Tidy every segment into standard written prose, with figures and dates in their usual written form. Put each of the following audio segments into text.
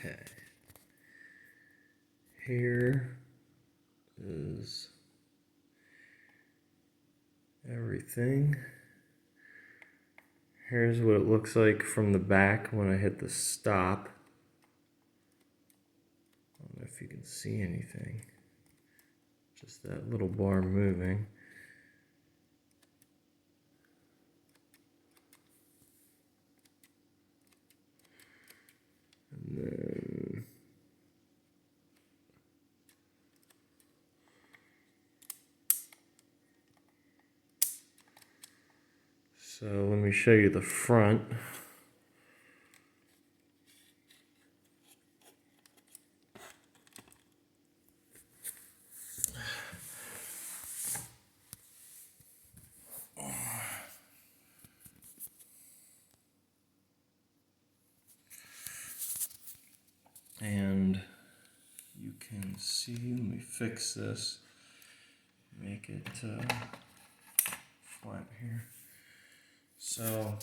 Okay. Here is everything. Here's what it looks like from the back when I hit the stop. I don't know if you can see anything. Just that little bar moving. And then so let me show you the front. And you can see, let me fix this, make it flat here. So turn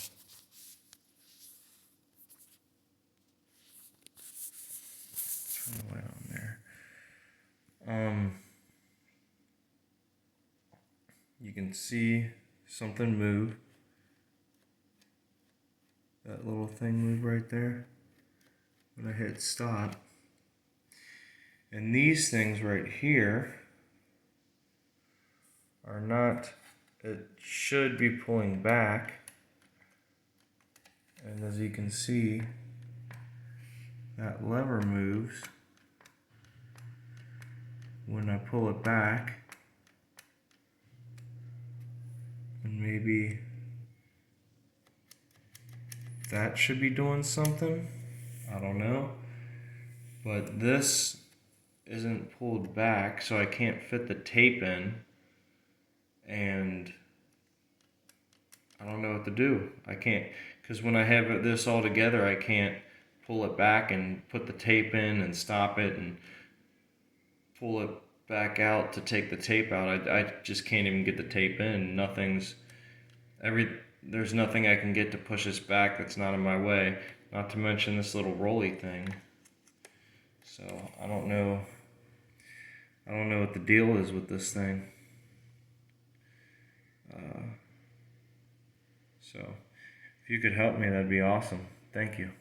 the light on there. You can see something move. That little thing move right there when I hit stop. And these things right here are not, it should be pulling back. And as you can see, that lever moves when I pull it back. And maybe that should be doing something. I don't know. But this isn't pulled back, so I can't fit the tape in. And I don't know what to do. I can't, because when I have this all together, I can't pull it back and put the tape in and stop it and pull it back out to take the tape out. I just can't even get the tape in. There's nothing I can get to push this back that's not in my way. Not to mention this little rolly thing. So I don't know what the deal is with this thing. So if you could help me, that'd be awesome. Thank you.